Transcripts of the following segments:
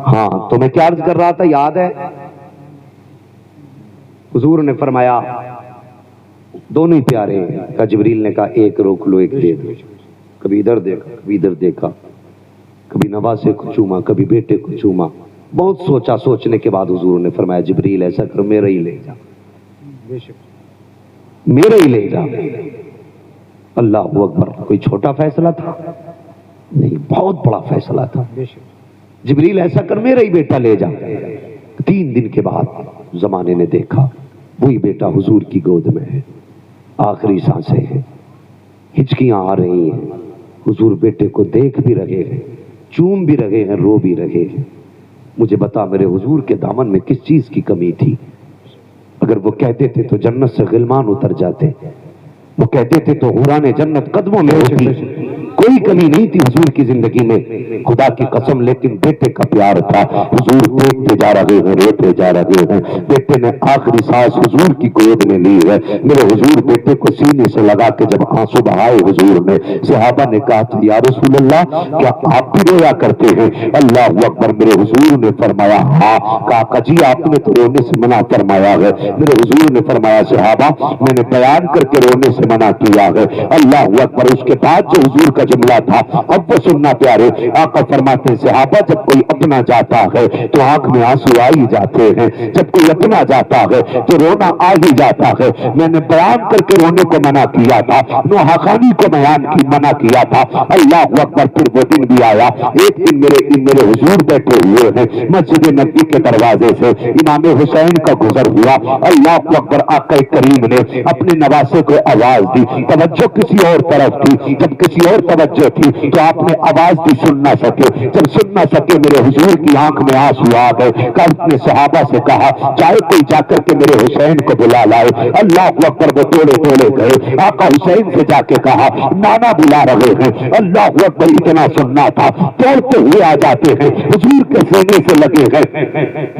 ہاں تو میں کیا عرض کر رہا تھا یاد ہے؟ حضور نے فرمایا دونوں ہی پیارے ہیں. کہا جبریل نے کہا ایک روک لو ایک دے دو. کبھی ادھر دیکھا کبھی ادھر دیکھا, کبھی نواسے کو چوما کبھی بیٹے کو چوما. بہت سوچا, سوچنے کے بعد حضور نے فرمایا جبریل ایسا کرو میرا ہی لے جا, میرا ہی لے جا. اللہ اکبر. کوئی چھوٹا فیصلہ تھا نہیں, بہت بڑا فیصلہ تھا. جبریل ایسا کر میرا ہی بیٹا لے جا. 3 دن کے بعد زمانے نے دیکھا وہی بیٹا حضور کی گود میں ہے, آخری سانسیں ہیں, ہچکیاں آ رہی ہیں. حضور بیٹے کو دیکھ بھی رہے ہیں, چوم بھی رہے ہیں, رو بھی رہے ہیں. مجھے بتا میرے حضور کے دامن میں کس چیز کی کمی تھی؟ اگر وہ کہتے تھے تو جنت سے غلمان اتر جاتے, وہ کہتے تھے تو حوران جنت قدموں میں ہوتی. کوئی کمی نہیں تھی حضور کی زندگی میں, خدا کی قسم. لیکن بیٹے کا پیار تھا. حضور دیکھتے جا رہے ہیں, روتے جا رہے ہیں. بیٹے نے آخری سانس حضور کی گود میں لی ہے. میرے حضور بیٹے کو سینے سے لگا کے جب آنسو بہائے حضور نے, صحابہ نے کہا تھا یا رسول اللہ کیا آپ بھی رویا کرتے ہیں؟ اللہ اکبر. میرے حضور نے فرمایا ہاں. کہا جی آپ نے تو رونے سے منع فرمایا ہے. میرے حضور نے فرمایا صحابہ میں نے بیان کر کے رونے سے منع کیا ہے. اللہ اکبر. اس کے بعد جو حضور کا جملہ تھا اب وہ سننا پیارے. آقا فرماتے ہیں صحابہ جب کوئی اپنا جاتا ہے تو آنکھ میں آنسو آ ہی جاتے ہیں, جب کوئی اپنا جاتا ہے تو رونا آ ہی جاتا ہے. میں نے بیان کر کے رونے کو منع کیا تھا, نوحہ خوانی کو بیان کی منع کیا تھا. اللہ اکبر. پھر وہ دن بھی آیا. ایک دن میرے حضور بیٹھے ہوئے ہیں مسجد نبی کے دروازے سے, امام حسین کا گزر ہوا. اللہ اکبر. آقا کریم نے اپنے نواسے کو آواز دی. توجہ کسی اور طرف تھی. جب کسی اور توجہ تھی تو آپ نے آواز بھی سن نہ سکے. جب سن نہ سکے میرے حضور کی آنکھ میں آنسو آ گئے. کب نے صحابہ سے کہا چاہے کوئی جا کر کے میرے حسین کو بلا لائے. اللہ اکبر. وہ توڑے گئے. آقا حسین سے جا کے کہا نانا بلا رہے ہیں. اللہ اکبر. اتنا سننا تھا, توڑتے ہوئے آ جاتے ہیں حضور کے سینے سے لگے ہیں.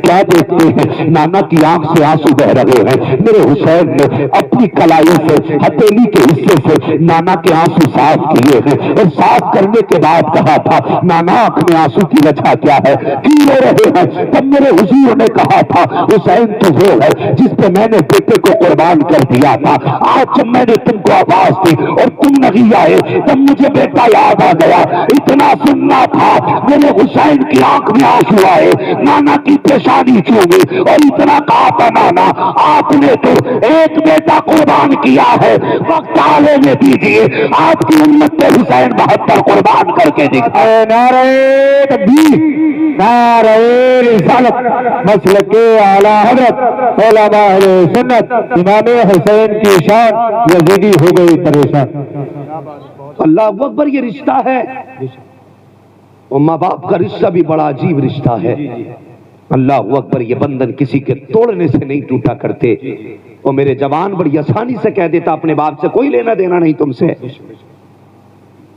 کیا دیکھتے ہیں نانا کی آنکھ سے آنسو بہ رہے ہیں. میرے حسین نے اپنی کلائی سے ہتھیلی کے حصے سے نانا کے آنسو صاف کیے ہیں, اور صاف کرنے کے بعد کہا تھا نانا آنکھ میں آنسو کی وجہ کیا ہے, کیوں رو رہے ہیں؟ تب میرے حضور نے کہا تھا حسین تو وہ ہے جس پہ میں نے بیٹے کو قربان کر دیا تھا. آج جب میں نے تم کو آواز دی اور تم نہیں آئے تب مجھے بیٹا یاد آ گیا. اتنا سننا تھا میرے حسین کی آنکھ میں آنسو آئے, نانا کی پیشانی چومی اور اتنا کہا تھا نانا آپ نے تو ایک بیٹا قربان کیا ہے, وقت آنے میں دیجیے آپ کی امت پہ حسین 72 قربان کر کے دکھائے. نعرہ تکبیر, نعرہ رسالت. مسلک اعلیٰ حضرت علماء اہل سنت امام حسین کی شان یزیدی ہو گئی پریشان. اللہ اکبر. یہ رشتہ ہے اور ماں باپ کا رشتہ بھی بڑا عجیب رشتہ ہے. اللہ اکبر. یہ بندھن کسی کے توڑنے سے نہیں ٹوٹا کرتے. اور میرے جوان بڑی آسانی سے کہہ دیتا اپنے باپ سے کوئی لینا دینا نہیں تم سے,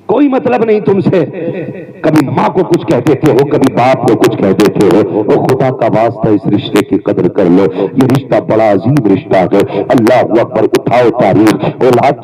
کوئی مطلب نہیں تم سے. کبھی ماں کو کچھ کہہ دیتے ہو, کبھی باپ کو کچھ کہہ دیتے ہو. اور خدا کا واسطہ اس رشتے کی قدر کر لو. یہ رشتہ بڑا عظیم رشتہ ہے. اللہ اکبر. اٹھاؤ تاریخ. اولاد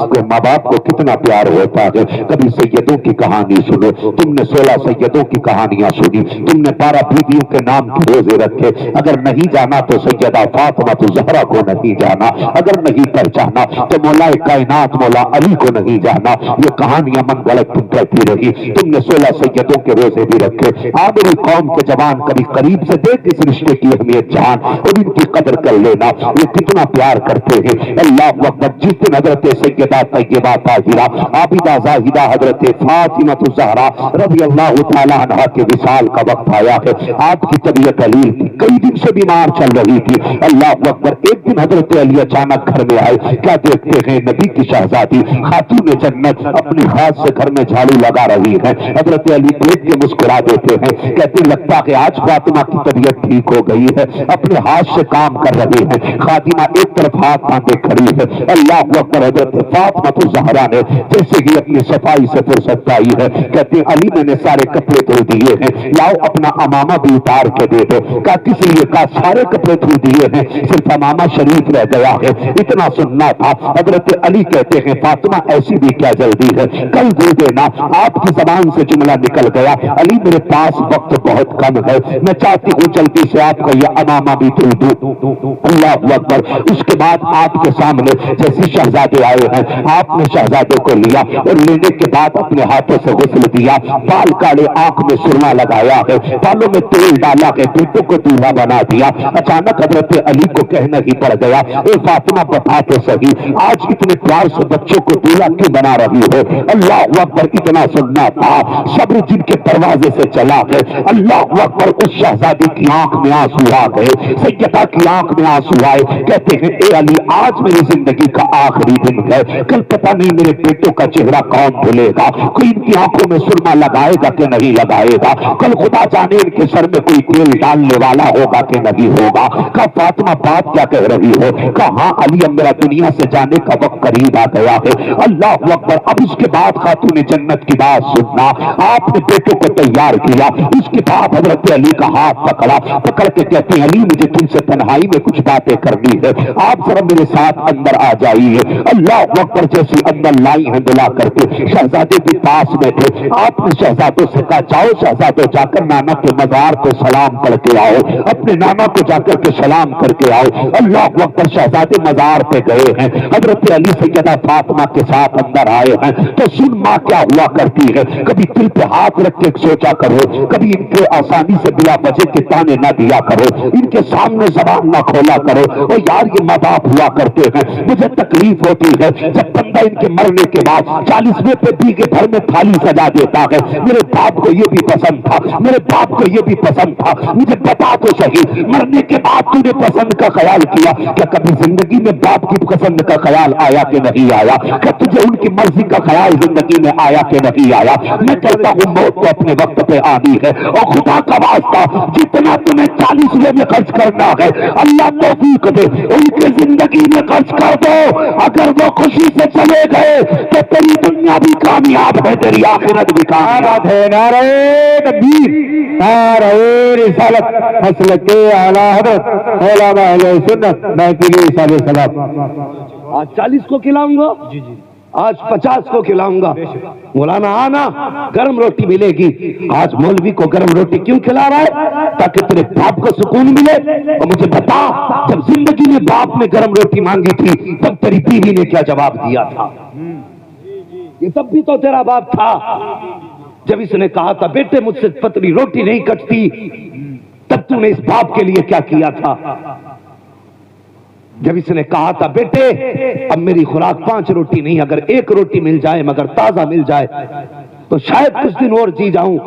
کو ماں باپ کو کتنا پیار ہوتا ہے. کبھی سیدوں کی کہانی سنو. تم نے 16 سیدوں کی کہانیاں سنی, تم نے 12 بیویوں کے نام کے روزے رکھے. اگر نہیں جانا تو سیدہ فاطمہ الزہرا کو نہیں جانا, اگر نہیں پہچانا تو مولا کائنات مولا علی کو نہیں جانا. یہ کہانیاں من غلط تم کہتی رہی. تم نے 16 سیدوں کے روزے بھی رکھے. آبری قوم کے جوان کبھی قریب سے دیکھ اس رشتے کی اہمیت جان اور ان کی قدر کر لینا. یہ کتنا پیار کرتے ہیں. اللہ اکبر. جس دن حضرت سیدہ طیبہ طاہرہ عابدہ زاہدہ حضرت فاطمہ الزہرا رضی اللہ تعالیٰ عنہا کے وصال کا وقت آیا ہے. آپ کی طبیعت علیل تھی, کئی دن سے بیمار چل رہی تھی. اللہ اکبر. ایک دن حضرت علی اچانک گھر میں آئے. کیا دیکھتے ہیں نبی کی شہزادی خاتون جنت اپنے ہاتھ سے گھر میں جھاڑو لگا رہی ہے. حضرت علی دیکھ کے مسکرا دیتے ہیں, کہتے لگتا کہ آج فاطمہ کی طبیعت ٹھیک ہو گئی ہے. اپنے ہاتھ سے کام کر رہے ہیں. خاتمہ ایک طرف ہاتھ باندھے کھڑی ہے. اللہ اکبر. حضرت فاطمہ الزہرا نے جیسے ہی اپنی صفائی سے فرصت پائی ہے, کہتے علی میں نے سارے کپڑے دھو دیے ہیں, لاؤ اپنا امامہ بھی اتار کے دے دو. کہا کس لیے؟ کہا سارے کپڑے دھو دیے ہیں, صرف امامہ شریف رہ گیا ہے. اتنا سننا تھا. حضرت علی کہتے ہیں فاطمہ ایسی بھی کیا جلدی ہے, کل دے دینا. آپ کی زبان سے جملہ نکل گیا, علی میرے پاس وقت بہت کم ہے, میں چاہتی ہوں جلدی سے آپ کا یہ امامہ بھی دل دوں. اللہ اکبر. اس کے بعد آپ کے سامنے جیسے شہزادے آئے ہیں, آپ نے شہزادے کو لیا اور لینے کے بعد اپنے ہاتھوں سے غسل دیا, بال کاڑے, آنکھ میں سرما لگایا ہے, بالوں میں تیل ڈالا ہے, بیٹوں کو دولہا بنا دیا. اچانک حضرت علی کو کہنا ہی پڑ گیا, اے فاطمہ بتا تو صحیح, آج اتنے پیار سے بچوں کو دولہا کیوں بنا رہی ہو؟ اللہ اکبر. اتنا سننا تھا, صبر جن کے دروازے سے چلا ہے. اللہ اکبر. اس شہزادی کی آنکھ میں آنسو آ گئے, سیدہ کی آنکھ میں آنسو آئے. کہتے ہیں اے علی, آج میری زندگی کا آخری دن ہے, کل پتہ نہیں میرے بیٹوں کا چہرہ کون بھولے گا, کوئی ان کی آنکھوں میں سرما لگائے گا کہ نہیں لگائے گا, کل خدا جانے ان کے سر میں کوئی تیل ڈالنے والا ہوگا کہ نہیں ہوگا. کہا فاطمہ بات کیا کہہ رہی ہو؟ کہا ہاں علی, اب میرا دنیا سے جانے کا وقت قریب آ گیا ہے. اللہ اکبر. اب اس کے بعد خاتون جنت کی بات سننا, آپ نے بیٹوں کو تیار کیا. اس کے بعد حضرت علی کا ہاتھ پکڑا, پکڑ کے کہتے ہیں علی مجھے تم سے تنہائی میں کچھ باتیں کرنی ہے, آپ ذرا میرے ساتھ اندر آ جائیے. اللہ اکبر. جیسے اندر لائی ہیں بلا کر کے, شہزادے بھی پاس میں تھے. آپ نے شہزادوں سے کہا جاؤ شہزادوں, جا کر نانا کے مزار کو سلام پڑھ کے آؤ, اپنے نانا کو جا کر کے سلام کر کے آؤ. اللہ اکبر. شہزادے مزار پہ گئے ہیں, حضرت علی سیدہ فاطمہ کے ساتھ اندر آئے ہیں. تو سن ماں کیا ہوا کرتی ہے, کبھی دل پہ ہاتھ رکھ کے سوچا کرو, کبھی ان کے آسانی سے بلا وجہ کے تانے نہ دیا کرو, ان کے سامنے زبان نہ کھولا کرو. اور یار یہ ماں باپ ہوا کرتے ہیں, مجھے تکلیف ہوتی ہے جب بندہ ان کے مرنے کے بعد 40ویں پہ بیگے بھر میں تھالی سجا دیتا ہے. میرے باپ کو یہ بھی پسند تھا, میرے باپ کو یہ بھی پسند تھا. مجھے بتا تو صحیح, مرنے کے بعد تو نے پسند کا خیال کیا, کیا کبھی زندگی میں باپ کی پسند کا خیال آیا کہ نہیں آیا؟ کیا تجھے ان کی مرضی کا خیال زندگی میں آیا کہ نہیں آیا؟ میں کہتا ہوں موت تو اپنے وقت پہ آنی ہے, اور خدا کا واسطہ جتنا تمہیں 40ویں میں خرچ کرنا ہے اللہ توفیق دے ان کی زندگی میں خرچ کر دو. اگر وہ خوشی سے چلے گئے تو تیری دنیا بھی کامیاب ہے, تیری آخرت بھی کامیاب ہے. نعرہ تکبیر, نعرہ رسالت, مسلک اعلیٰ حضرت علماء اہل سنت محفل رسالہ سلام. آج 40 کو کھلاؤں گا, جی جی آج 50 کو کھلاؤں گا. مولانا آنا, گرم روٹی ملے گی. آج مولوی کو گرم روٹی کیوں کھلا رہا ہے؟ تاکہ تیرے باپ کو سکون ملے. اور مجھے بتا, جب زندگی میں باپ نے گرم روٹی مانگی تھی تب تیری بیوی نے کیا جواب دیا تھا؟ یہ تب بھی تو تیرا باپ تھا. جب اس نے کہا تھا بیٹے مجھ سے پتلی روٹی نہیں کٹتی, تب تو نے اس باپ کے لیے کیا کیا تھا؟ جب اس نے کہا تھا بیٹے اب میری خوراک 5 روٹی نہیں, اگر 1 روٹی مل جائے مگر تازہ مل جائے تو شاید کچھ دن اور جی جاؤں,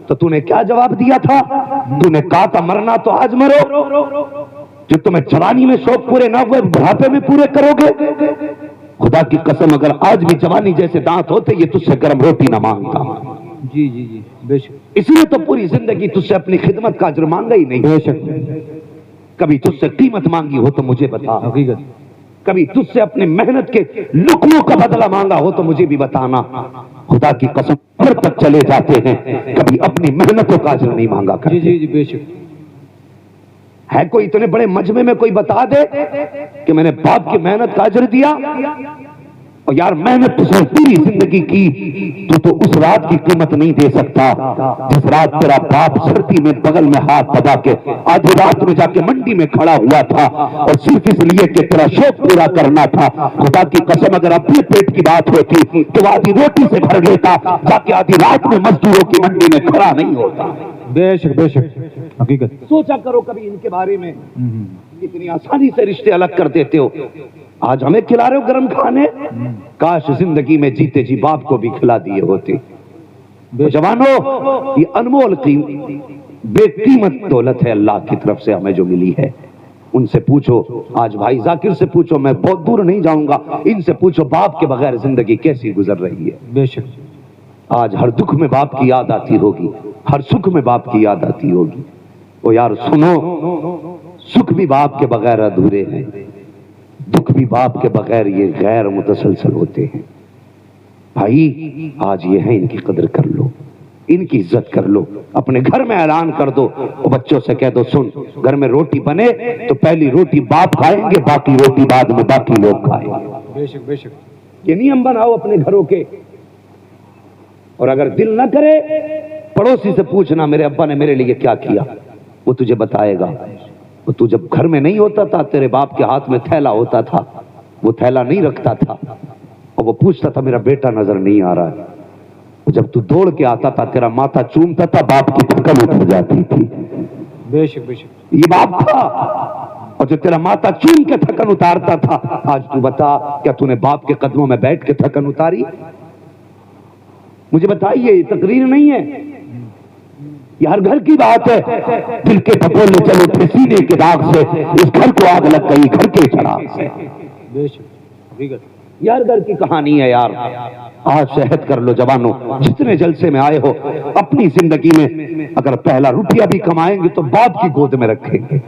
تو تو نے کیا جواب دیا تھا؟ تو نے کہا تھا مرنا تو آج مرو, جو تمہیں جوانی میں شوق پورے نہ ہوئے بڑھاپے میں پورے کرو گے. خدا کی قسم اگر آج بھی جوانی جیسے دانت ہوتے یہ تجھ سے گرم روٹی نہ مانگتا. جی جی جی بے شک, اس لیے تو پوری زندگی تجھ سے اپنی خدمت کا اجر مانگا ہی نہیں. بے شک, کبھی تجھ سے قیمت مانگی ہو تو مجھے بتا, حقیقت. کبھی تجھ سے اپنے محنت کے لقموں کا بدلہ مانگا ہو تو مجھے بھی بتانا. خدا کی قسم پھر تک چلے جاتے ہیں, کبھی اپنی محنتوں کا اجر نہیں مانگا کرتے. جی جی بے شک. ہے کوئی اتنے بڑے مجمع میں کوئی بتا دے کہ میں نے باپ کی محنت کا اجر دیا؟ اور یار محنت تو صرف پوری زندگی کی, تو اس رات کی قیمت نہیں دے سکتا جس رات تیرا باپ سردی میں بغل میں ہاتھ دبا کے آدھی رات میں جا کے منڈی میں کھڑا ہوا تھا, اور صرف اس لیے کہ تیرا شوق پورا کرنا تھا. خدا کی قسم اگر اپنے پیٹ کی بات ہوتی تو آدھی روٹی سے بھر لیتا, جا کے آدھی رات میں مزدوروں کی منڈی میں کھڑا نہیں ہوتا. بے شک بے شک, حقیقت. سوچا کرو کبھی ان کے بارے میں, اتنی آسانی سے رشتے الگ کر دیتے ہو. آج ہمیں کھلا رہے ہو گرم کھانے, کاش زندگی میں جیتے جی باپ کو بھی کھلا دیے ہوتے. جوانو, یہ انمول بے قیمت دولت ہے اللہ کی طرف سے ہمیں جو ملی ہے. ان سے پوچھو, آج بھائی ذاکر سے پوچھو, میں بہت دور نہیں جاؤں گا, ان سے پوچھو باپ کے بغیر زندگی کیسی گزر رہی ہے. بے شک. آج ہر دکھ میں باپ کی یاد آتی ہوگی, ہر سکھ میں باپ کی یاد آتی ہوگی. او یار سنو, سکھ بھی باپ کے بغیر ادھورے ہیں, دکھ بھی باپ کے بغیر یہ غیر متسلسل ہوتے ہیں. بھائی آج یہ ہے, ان کی قدر کر لو, ان کی عزت کر لو. اپنے گھر میں اعلان کر دو, اور بچوں سے کہہ دو سن, گھر میں روٹی بنے تو پہلی روٹی باپ کھائیں گے, باقی روٹی بعد میں باقی لوگ کھائیں گے. بے شک بے شک. یہ نیم بناؤ اپنے گھروں کے, اور اگر دل نہ کرے پڑوسی سے پوچھنا میرے ابا نے میرے لیے کیا کیا، وہ تجھے بتائے گا۔ وہ تو جب گھر میں نہیں ہوتا تھا، تیرے باپ کے ہاتھ میں تھیلا ہوتا تھا، وہ تھیلا نہیں رکھتا تھا اور وہ پوچھتا تھا میرا بیٹا نظر نہیں آ رہا ہے، جب تو دوڑ کے آتا تھا تیرا ماتھا چومتا تھا، باپ کی تھکن اتر جاتی تھی۔ بے شک بے شک، یہ باپ تھا، اور جو تیرا ماتھا چوم کے تھکن اتارتا تھا۔ آج تو بتا کیا تو نے باپ کے قدموں میں بیٹھ کے تھکن اتاری؟ مجھے بتائیے، یہ تقریر نہیں ہے، یہ ہر گھر کی بات ہے۔ دل کے پھپھولے چلو تھے سینے کے داغ سے، اس گھر کو آگ لگ گئی گھر کے چراغ سے۔ بے شک، یار گھر کی کہانی ہے یار۔ آج شہد کر لو جوانوں، جتنے جلسے میں آئے ہو، اپنی زندگی میں اگر پہلا روپیہ بھی کمائیں گے تو باپ کی گود میں رکھیں گے۔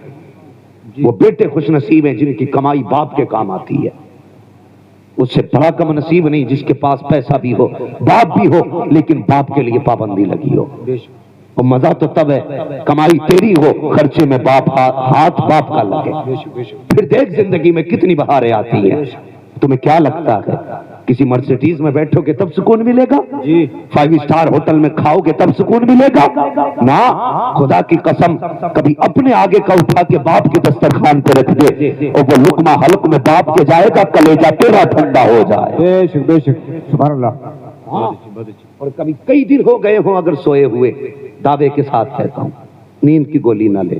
وہ بیٹے خوش نصیب ہیں جن کی کمائی باپ کے کام آتی ہے، اس سے بڑا کم نصیب نہیں جس کے پاس پیسہ بھی ہو، باپ بھی ہو، لیکن باپ کے لیے پابندی لگی ہو۔ اور مزہ تو تب ہے کمائی تیری ہو، خرچے میں باپ ہاتھ باپ کا لگے، پھر دیکھ زندگی میں کتنی بہاریں آتی ہیں۔ تمہیں کیا لگتا ہے کسی مرسیڈیز میں بیٹھو گے تب سکون ملے گا؟ 5 اسٹار ہوٹل میں کھاؤ گے تب سکون ملے گا؟ نا، خدا کی قسم کبھی اپنے آگے کا اٹھا کے باپ کے دسترخوان پہ رکھ دے اور وہ لقمہ حلق میں باپ کے جائے گا، کلیجہ تیرا ٹھنڈا ہو جائے۔ بے شک بے شک، سبحان اللہ۔ اور کبھی کئی دن ہو گئے ہوں اگر سوئے ہوئے، دعوے کے ساتھ کہتا ہوں نیند کی گولی نہ لے،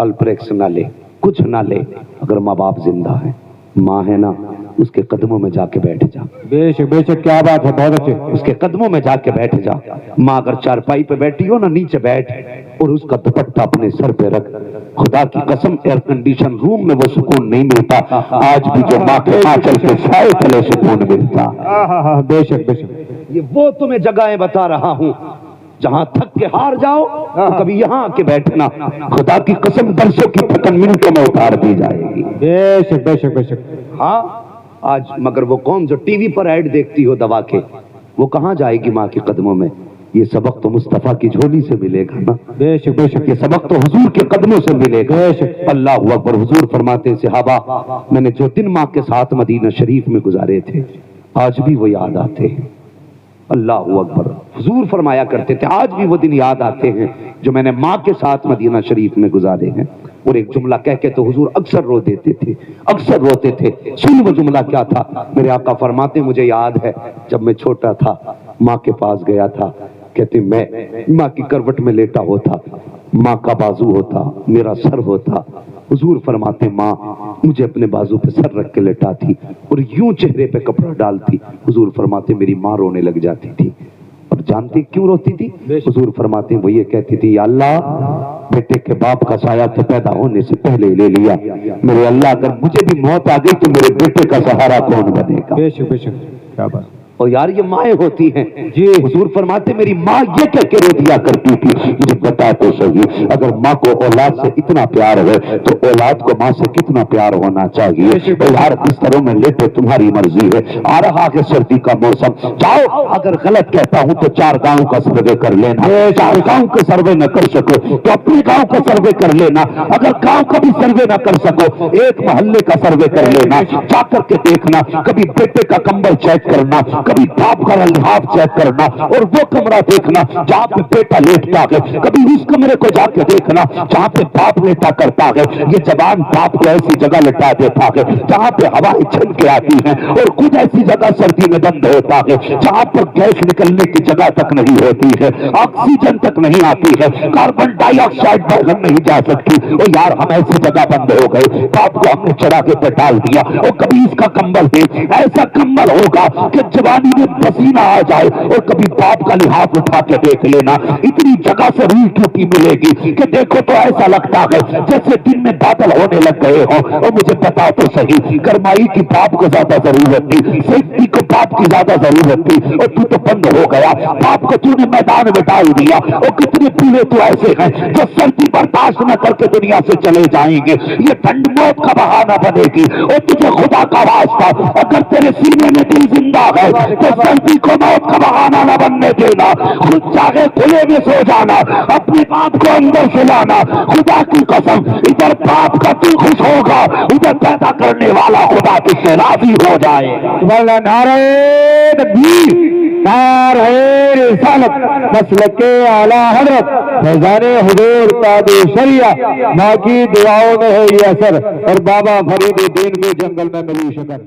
الپریکس نہ لے، کچھ نہ لے، اگر ماں باپ زندہ ہے، ماں ہے نا، اس کے قدموں میں جا کے بیٹھ جا۔ بے شک کیا بات ہے، بہت اچھے۔ اس کے قدموں میں جا کے بیٹھ جا۔ ماں اگر چارپائی پہ بیٹھی ہو نا، نیچے بیٹھ اور اس کا دوپٹہ اپنے سر پہ رکھ۔ خدا کی قسم ایئر کنڈیشن روم میں وہ سکون نہیں ملتا، آج بھی جو ماں کے آنچل کے سائے تلے سکون ملتا۔ بے شک بے شک، یہ وہ تمہیں جگہیں بتا رہا ہوں جہاں تھک کے ہار جاؤ تو کبھی یہاں آ کے بیٹھنا، خدا کی قسم برسوں کی تھکن منٹوں میں اتار دی جائے گی۔ بے شک بے شک بے شک۔ ہاں آج مگر وہ قوم جو ٹی وی پر ایڈ دیکھتی ہو دوا کے، وہ کہاں جائے گی ماں کے قدموں میں؟ یہ سبق تو مصطفیٰ کی جھولی سے ملے گا نا، بے شک بے شک، یہ سبق تو حضور کے قدموں سے ملے گا۔ اللہ اکبر۔ حضور فرماتے ہیں صحابہ میں نے جو دن ماں کے ساتھ مدینہ شریف میں گزارے تھے آج بھی وہ یاد آتے ہیں۔ اللہ اکبر۔ حضور فرمایا کرتے تھے آج بھی وہ دن یاد آتے ہیں جو میں نے ماں کے ساتھ مدینہ شریف میں گزارے ہیں۔ اور ایک جملہ کہہ کے تو حضور اکثر رو دیتے تھے، اکثر روتے تھے۔ سن وہ جملہ کیا تھا؟ میرے آقا فرماتے مجھے یاد ہے جب میں چھوٹا تھا ماں کے پاس گیا تھا، کہتے میں ماں کی کروٹ میں لیٹا ہوتا، ماں کا بازو ہوتا، میرا سر ہوتا۔ حضور فرماتے ماں مجھے اپنے بازو پہ سر رکھ کے لٹاتی اور یوں چہرے پہ کپڑا ڈالتی۔ حضور فرماتے میری ماں رونے لگ جاتی تھی۔ اور جانتی کیوں روتی تھی؟ حضور فرماتے وہ یہ کہتی تھی یا اللہ بیٹے کے باپ کا سایہ تو پیدا ہونے سے پہلے لے لیا، میرے اللہ اگر مجھے بھی موت آ گئی تو میرے بیٹے کا سہارا کون بنے گا؟ بے شک بے شک، کیا بات۔ اور یار یہ مائیں ہوتی ہیں جی۔ حضور فرماتے میری ماں یہ کہہ کے رو دیا کرتی تھی مجھے بتا تو صحیح اگر ماں کو اولاد سے اتنا پیار ہے تو اولاد کو ماں سے کتنا پیار ہونا چاہیے۔ یار بستروں میں لیٹے تمہاری مرضی ہے، آ رہا ہے سردی کا موسم، جاؤ اگر غلط کہتا ہوں تو 4 گاؤں کا سروے کر لینا، 4 گاؤں کے سروے نہ کر سکو تو اپنے گاؤں کا سروے کر لینا، اگر گاؤں کا بھی سروے نہ کر سکو 1 محلے کا سروے کر لینا، جا کر کے دیکھنا کبھی بیٹے کا کمبل چیک کرنا، کبھی باپ کا لحاف چیک کرنا اور وہ کمرہ دیکھنا جہاں پہ بیٹا لیٹتا ہے، کبھی اس کمرے کو جا کے دیکھنا جہاں پہ باپ لیٹا کرتا ہے۔ یہ جوان باپ کو ایسی جگہ لٹا دیتا ہے جہاں پہ ہوائیں چھن کے آتی ہیں اور خود ایسی جگہ سردی میں بند ہوتا ہے جہاں پر گیس نکلنے کی جگہ تک نہیں ہوتی ہے، آکسیجن تک نہیں آتی ہے، کاربن ڈائی آکسائڈ باہر نہیں جا سکتی۔ اور یار ہم ایسی جگہ بند ہو گئے، باپ کو ہم نے چڑھا کے پہ ڈال دیا اور کبھی اس کا کمبل ہے ایسا کمبل ہوگا کہ جوانی میں پسینہ آ جائے اور کبھی باپ کا لحاف اٹھا کے دیکھ لینا اتنی جگہ سے روئی ٹوٹی ملے گی کہ دیکھو تو ایسا لگتا ہے جیسے دن میں بادل ہونے لگ گئے ہوں۔ اور مجھے پتا تو صحیح گرمائی کی باپ کو زیادہ ضرورت تھی، سیفٹی کو باپ کی زیادہ ضرورت تھی اور تو بند ہو گیا، باپ کو تو نے میدان میں ڈال دیا۔ اور کتنے پورے تو ایسے ہیں جو سردی برداشت نہ کر کے دنیا سے چلے جائیں گے، یہ ٹھنڈ موت کا بہانہ بنے گی۔ اور تجھے خدا کا واسطہ اگر تیرے سینے میں دل زندہ ہے تو سردی کو موت کا بہانہ نہ بننے دینا، خود چاہے کھلے میں سو جانا، اپنی بات کو اندر سے لانا۔ خدا کی قسم ادھر جدھر باپ کا دل خوش ہوگا ادھر پیدا کرنے والا خدا تجھ سے راضی ہو جائے. نعرہ تکبیر، نعرہ رسالت، مسلک اعلی حضرت فیضان حضور تاج شریعہ، ماں کی دعاؤں میں ہے یہ اثر، اور بابا فرید دین کے جنگل میں ملی شکر.